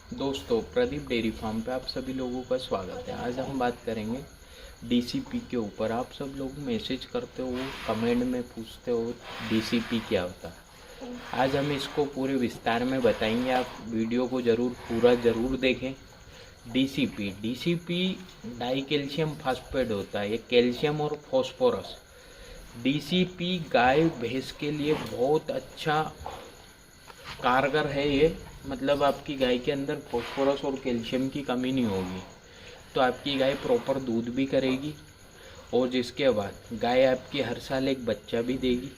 दोस्तों, Pradeep dairy farm पे आप सभी लोगों का स्वागत है। आज हम बात करेंगे डीसीपी के ऊपर। आप सब लोग मैसेज करते हो, कमेंट में पूछते हो डीसीपी क्या होता है। आज हम इसको पूरे विस्तार में बताएंगे। आप वीडियो को पूरा ज़रूर देखें। DCP DCP die calcium phosphate होता है। ये कैल्शियम और फॉस्फोरस। डीसीपी गाय भैंस के लिए बहुत अच्छा कारगर है। ये मतलब आपकी गाय के अंदर फॉस्फोरस और कैल्शियम की कमी नहीं होगी, तो आपकी गाय प्रॉपर दूध भी करेगी। और जिसके बाद गाय आपकी हर साल एक बच्चा भी देगी।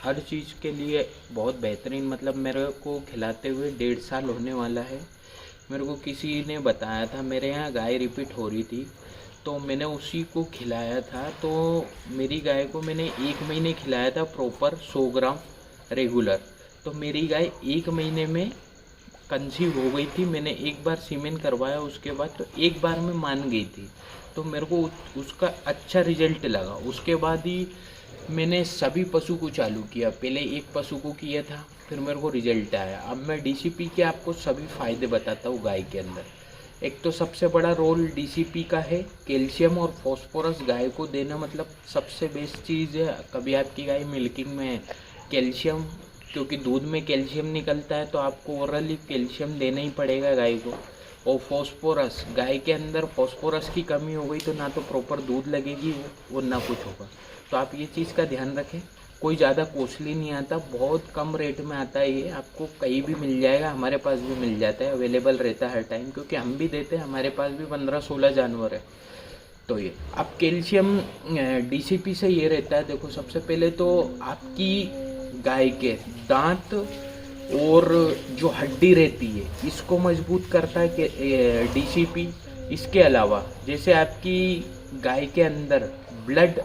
हर चीज़ के लिए बहुत बेहतरीन। मतलब मेरे को खिलाते हुए 1.5 साल होने वाला है। मेरे को किसी ने बताया था, मेरे यहाँ गाय रिपीट हो रही थी तो मैंने उसी को खिलाया था। तो मेरी गाय को मैंने 1 महीने खिलाया था प्रॉपर 100 ग्राम रेगुलर। तो मेरी गाय 1 महीने में कंसीव हो गई थी। मैंने एक बार सीमेन करवाया, उसके बाद तो एक बार में मान गई थी। तो मेरे को उसका अच्छा रिजल्ट लगा। उसके बाद ही मैंने सभी पशु को चालू किया। पहले एक पशु को किया था, फिर मेरे को रिजल्ट आया। अब मैं डीसीपी के आपको सभी फायदे बताता हूँ गाय के अंदर। एक तो सबसे बड़ा रोल डीसीपी का है कैल्शियम और फॉस्फोरस गाय को देना। मतलब सबसे बेस्ट चीज़ है। कभी आपकी गाय मिल्किंग में कैल्शियम, क्योंकि दूध में कैल्शियम निकलता है, तो आपको ओरली कैल्शियम देना ही पड़ेगा गाय को। और फॉस्फोरस, गाय के अंदर फॉस्फोरस की कमी हो गई तो ना तो प्रॉपर दूध लगेगी और ना कुछ होगा। तो आप ये चीज़ का ध्यान रखें। कोई ज़्यादा कॉस्टली नहीं आता, बहुत कम रेट में आता है। ये आपको कहीं भी मिल जाएगा, हमारे पास भी मिल जाता है, अवेलेबल रहता है हर टाइम, क्योंकि हम भी देते हैं। हमारे पास भी 15-16 जानवर है। तो ये अब कैल्शियम डीसीपी से ये रहता है। देखो, सबसे पहले तो आपकी गाय के दांत और जो हड्डी रहती है इसको मजबूत करता है कि डीसीपी। इसके अलावा जैसे आपकी गाय के अंदर ब्लड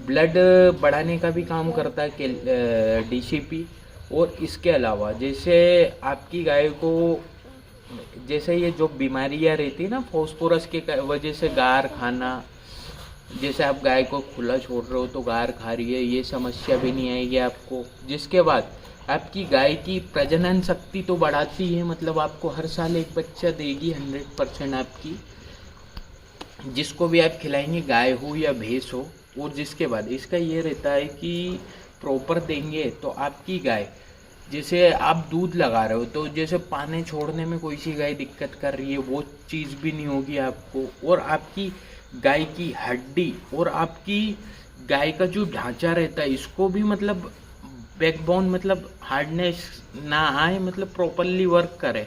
ब्लड बढ़ाने का भी काम करता है डीसीपी। और इसके अलावा जैसे आपकी गाय को, जैसे ये जो बीमारियां रहती है ना फॉस्फोरस के वजह से, गार खाना, जैसे आप गाय को खुला छोड़ रहे हो तो गार खा रही है, ये समस्या भी नहीं आएगी आपको। जिसके बाद आपकी गाय की प्रजनन शक्ति तो बढ़ाती है। मतलब आपको हर साल एक बच्चा देगी 100% आपकी, जिसको भी आप खिलाएंगे, गाय हो या भैंस हो। और जिसके बाद इसका ये रहता है कि प्रॉपर देंगे तो आपकी गाय, जैसे आप दूध लगा रहे हो तो जैसे पानी छोड़ने में कोई सी गाय दिक्कत कर रही है, वो चीज़ भी नहीं होगी आपको। और आपकी गाय की हड्डी और आपकी गाय का जो ढांचा रहता है, इसको भी मतलब बैकबोन, मतलब हार्डनेस ना आए, मतलब प्रॉपरली वर्क करे,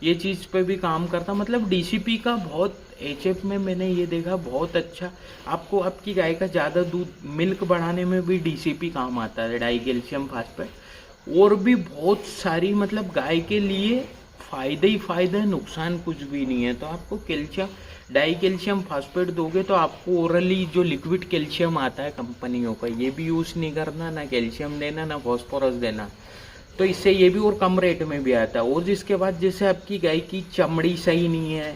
ये चीज़ पे भी काम करता। मतलब डीसीपी का बहुत एचएफ में मैंने ये देखा बहुत अच्छा। आपको आपकी गाय का ज़्यादा दूध, मिल्क बढ़ाने में भी डीसीपी काम आता है, डाई कैल्शियम फास्फेट। और भी बहुत सारी, मतलब गाय के लिए फ़ायदे ही फ़ायदे हैं, नुकसान कुछ भी नहीं है। तो आपको कैल्शियम, डाई कैल्शियम फास्फेट दोगे तो आपको ओरली जो लिक्विड कैल्शियम आता है कंपनियों का, ये भी यूज़ नहीं करना, ना कैल्शियम देना ना फॉस्फोरस देना। तो इससे ये भी और कम रेट में भी आता है। और जिसके बाद जैसे आपकी गाय की चमड़ी सही नहीं है,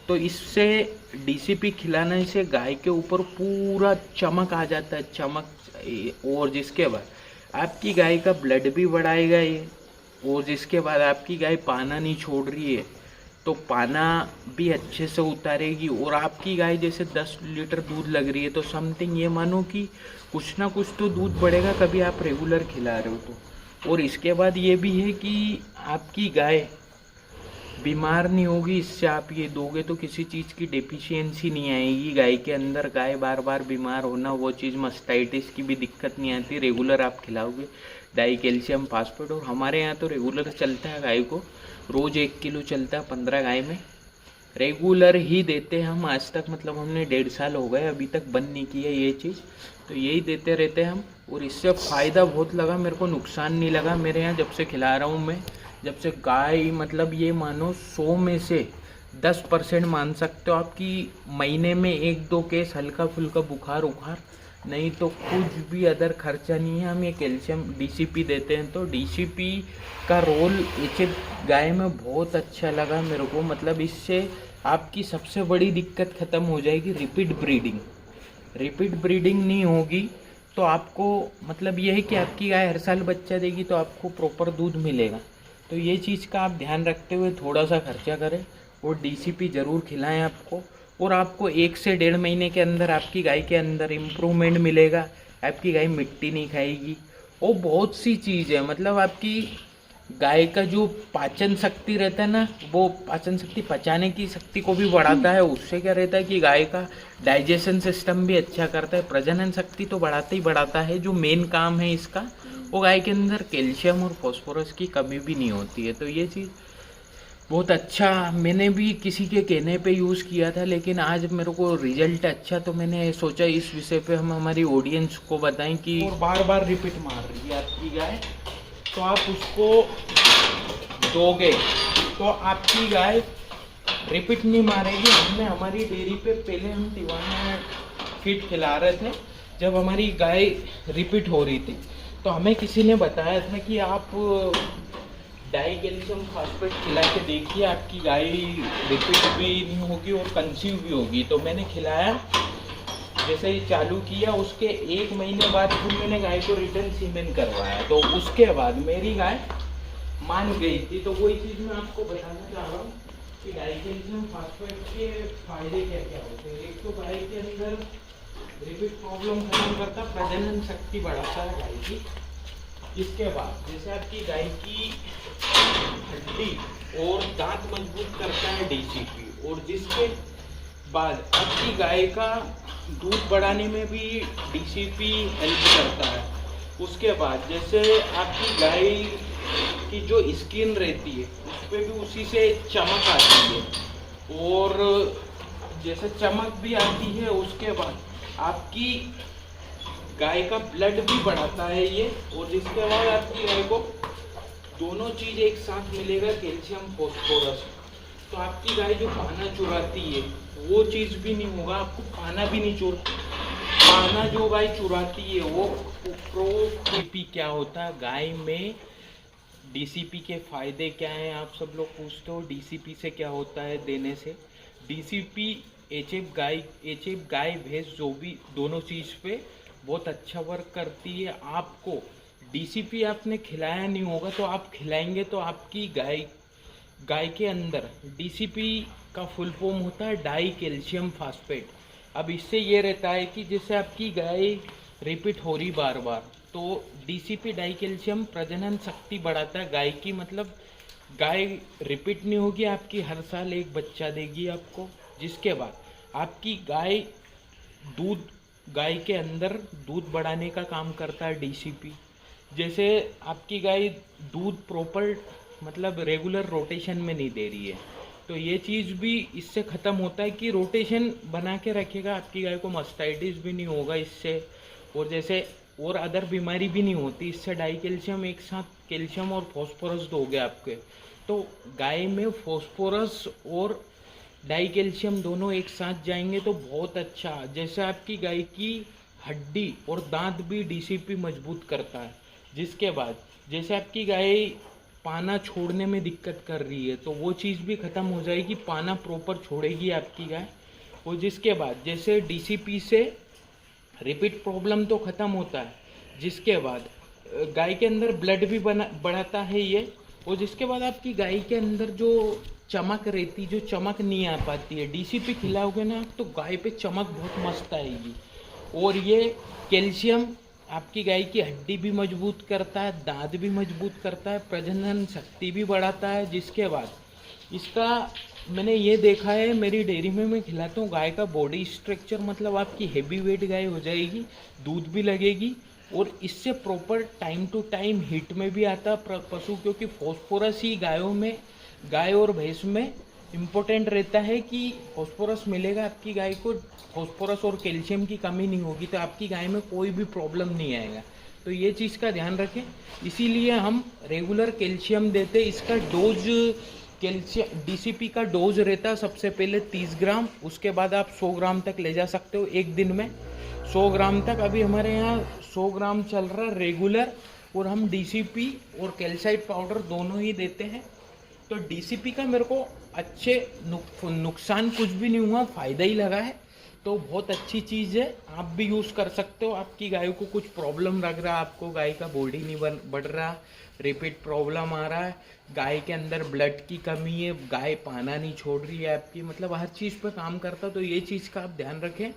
तो इससे डीसीपी खिलाने से गाय के ऊपर पूरा चमक आ जाता है, चमक। और जिसके बाद आपकी गाय का ब्लड भी बढ़ाएगा ये। और जिसके बाद आपकी गाय पाना नहीं छोड़ रही है तो पाना भी अच्छे से उतारेगी। और आपकी गाय जैसे 10 लीटर दूध लग रही है तो समथिंग ये मानो कि कुछ ना कुछ तो दूध बढ़ेगा, कभी आप रेगुलर खिला रहे हो तो। और इसके बाद ये भी है कि आपकी गाय बीमार नहीं होगी। इससे आप ये दोगे तो किसी चीज़ की डेफिशिएंसी नहीं आएगी गाय के अंदर। गाय बार बार बीमार होना, वो चीज़, मस्टाइटिस की भी दिक्कत नहीं आती। रेगुलर आप खिलाओगे डाई कैल्शियम फास्फेट। और हमारे यहाँ तो रेगुलर चलता है, गाय को रोज़ 1 किलो चलता है। 15 गाय में रेगुलर ही देते हैं हम आज तक। मतलब हमने 1.5 साल हो गए, अभी तक बंद नहीं की है ये चीज़, तो यही देते रहते हैं हम। और इससे फ़ायदा बहुत लगा मेरे को, नुकसान नहीं लगा मेरे यहाँ जब से खिला रहा हूँ मैं। जब से गाय, मतलब ये मानो 100 में से 10% मान सकते हो आपकी महीने में 1-2 केस हल्का फुल्का बुखार उखार, नहीं तो कुछ भी अदर खर्चा नहीं है। हम ये कैल्शियम डीसीपी देते हैं। तो डीसीपी का रोल एचएफ गाय में बहुत अच्छा लगा मेरे को। मतलब इससे आपकी सबसे बड़ी दिक्कत ख़त्म हो जाएगी, रिपीट ब्रीडिंग। रिपीट ब्रीडिंग नहीं होगी तो आपको, मतलब ये है कि आपकी गाय हर साल बच्चा देगी तो आपको प्रॉपर दूध मिलेगा। तो ये चीज़ का आप ध्यान रखते हुए थोड़ा सा खर्चा करें और डीसीपी ज़रूर खिलाएं आपको, और आपको 1 से 1.5 महीने के अंदर आपकी गाय के अंदर इम्प्रूवमेंट मिलेगा। आपकी गाय मिट्टी नहीं खाएगी और बहुत सी चीज़ है, मतलब आपकी गाय का जो पाचन शक्ति रहता है ना, वो पाचन शक्ति पचाने की शक्ति को भी बढ़ाता है। उससे क्या रहता है कि गाय का डाइजेशन सिस्टम भी अच्छा करता है। प्रजनन शक्ति तो बढ़ाता ही बढ़ाता है, जो मेन काम है इसका, वो गाय के अंदर कैल्शियम और फॉस्फोरस की कमी भी नहीं होती है। तो ये चीज़ बहुत अच्छा, मैंने भी किसी के कहने पे यूज़ किया था, लेकिन आज मेरे को रिजल्ट अच्छा, तो मैंने सोचा इस विषय पे हम हमारी ऑडियंस को बताएं कि और बार बार रिपीट मार रही है आपकी गाय, तो आप उसको दोगे तो आपकी गाय रिपीट नहीं मारेगी। हमने हमारी डेयरी पे पहले हम दीवाना फीड खिला रहे थे, जब हमारी गाय रिपीट हो रही थी तो हमें किसी ने बताया था कि आप डाई कैल्शियम फॉस्फेट खिला के देखिए, आपकी गाय रिपीट भी नहीं होगी और कंसीव भी होगी। तो मैंने खिलाया, जैसे ही चालू किया उसके 1 महीने बाद फिर मैंने गाय को रिटर्न सीमेन करवाया, तो उसके बाद मेरी गाय मान गई थी। तो वही चीज़ मैं आपको बताना चाह रहा हूँ कि डाई कैल्शियम फॉस्फेट के फायदे क्या क्या होते हैं। एक तो गाय के अंदर रिपीट प्रॉब्लम खत्म करता, प्रजनन शक्ति बढ़ाता है गाय की। इसके बाद जैसे आपकी गाय की हड्डी और दांत मजबूत करता है डीसीपी, और जिसके बाद आपकी गाय का दूध बढ़ाने में भी डीसीपी हेल्प करता है। उसके बाद जैसे आपकी गाय की जो स्किन रहती है उस पर भी उसी से चमक आती है, और जैसे चमक भी आती है उसके बाद आपकी गाय का ब्लड भी बढ़ाता है ये, और जिसके बाद आपकी गाय को दोनों चीज़ एक साथ मिलेगा, कैल्शियम फॉस्फोरस। तो आपकी गाय जो पाना चुराती है वो चीज़ भी नहीं होगा, आपको पाना भी नहीं पाना जो गाय चुराती है वो प्रोटीपी क्या होता है गाय में। डीसीपी के फायदे क्या हैं, आप सब लोग पूछते हो डीसीपी से क्या होता है देने से। डीसीपी एचएफ गाय भैंस जो भी दोनों चीज़ पे बहुत अच्छा वर्क करती है। आपको डीसीपी आपने खिलाया नहीं होगा तो आप खिलाएंगे तो आपकी गाय के अंदर डीसीपी का फुल फॉर्म होता है डाई कैल्शियम फास्फेट। अब इससे ये रहता है कि जैसे आपकी गाय रिपीट हो रही बार बार, तो डीसीपी डाई कैल्शियम प्रजनन शक्ति बढ़ाता है गाय की, मतलब गाय रिपीट नहीं होगी, आपकी हर साल एक बच्चा देगी आपको। जिसके बाद आपकी गाय के अंदर दूध बढ़ाने का काम करता है डीसीपी। जैसे आपकी गाय दूध प्रॉपर मतलब रेगुलर रोटेशन में नहीं दे रही है, तो ये चीज़ भी इससे ख़त्म होता है कि रोटेशन बना के रखेगा, आपकी गाय को मास्टाइटिस भी नहीं होगा इससे, और जैसे और अदर बीमारी भी नहीं होती इससे। डाई कैल्शियम एक साथ कैल्शियम और फॉस्फोरस दोगे आपके, तो गाय में फॉस्फोरस और डाई कैल्शियम दोनों एक साथ जाएंगे तो बहुत अच्छा। जैसे आपकी गाय की हड्डी और दांत भी डीसीपी मजबूत करता है। जिसके बाद जैसे आपकी गाय पाना छोड़ने में दिक्कत कर रही है तो वो चीज़ भी ख़त्म हो जाएगी, पाना प्रॉपर छोड़ेगी आपकी गाय। और जिसके बाद जैसे डीसीपी से रिपीट प्रॉब्लम तो ख़त्म होता है, जिसके बाद गाय के अंदर ब्लड भी बढ़ाता है ये, और जिसके बाद आपकी गाय के अंदर जो चमक रहती, जो चमक नहीं आ पाती है, डीसीपी खिलाओगे ना तो गाय पे चमक बहुत मस्त आएगी। और ये कैल्शियम आपकी गाय की हड्डी भी मजबूत करता है, दांत भी मजबूत करता है, प्रजनन शक्ति भी बढ़ाता है। जिसके बाद इसका मैंने ये देखा है, मेरी डेयरी में मैं खिलाता हूँ, गाय का बॉडी स्ट्रक्चर मतलब आपकी हेवी वेट गाय हो जाएगी, दूध भी लगेगी, और इससे proper time to time heat में भी आता है पशु, क्योंकि फॉस्फोरस ही गाय और भैंस में इम्पोर्टेंट रहता है कि फॉस्फोरस मिलेगा आपकी गाय को, फॉस्फोरस और कैल्शियम की कमी नहीं होगी तो आपकी गाय में कोई भी प्रॉब्लम नहीं आएगा। तो ये चीज़ का ध्यान रखें, इसीलिए हम रेगुलर कैल्शियम देते। इसका डोज कैल्शियम डीसीपी का डोज रहता है सबसे पहले 30 ग्राम, उसके बाद आप 100 ग्राम तक ले जा सकते हो एक दिन में, 100 ग्राम तक। अभी हमारे यहाँ 100 ग्राम चल रहा है रेगुलर, और हम डीसीपी और कैल्साइट पाउडर दोनों ही देते हैं। तो डीसीपी का मेरे को अच्छे नुकसान कुछ भी नहीं हुआ, फ़ायदा ही लगा है। तो बहुत अच्छी चीज़ है, आप भी यूज़ कर सकते हो। आपकी गाय को कुछ प्रॉब्लम लग रहा है, आपको गाय का बॉडी नहीं बढ़ रहा, रिपीट प्रॉब्लम आ रहा है, गाय के अंदर ब्लड की कमी है, गाय पाना नहीं छोड़ रही है आपकी, मतलब हर चीज़ पे काम करता, तो ये चीज़ का आप ध्यान रखें।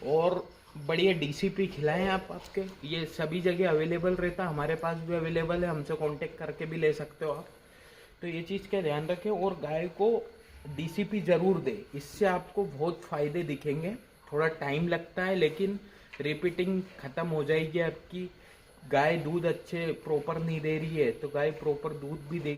और बढ़िया डीसीपी खिलाएं आप, आपके ये सभी जगह अवेलेबल रहता, हमारे पास भी अवेलेबल है, हमसे कांटेक्ट करके भी ले सकते हो आप। तो ये चीज़ का ध्यान रखें और गाय को डीसीपी ज़रूर दे, इससे आपको बहुत फ़ायदे दिखेंगे। थोड़ा टाइम लगता है लेकिन रिपीटिंग ख़त्म हो जाएगी आपकी। गाय दूध अच्छे प्रॉपर नहीं दे रही है तो गाय प्रॉपर दूध भी दे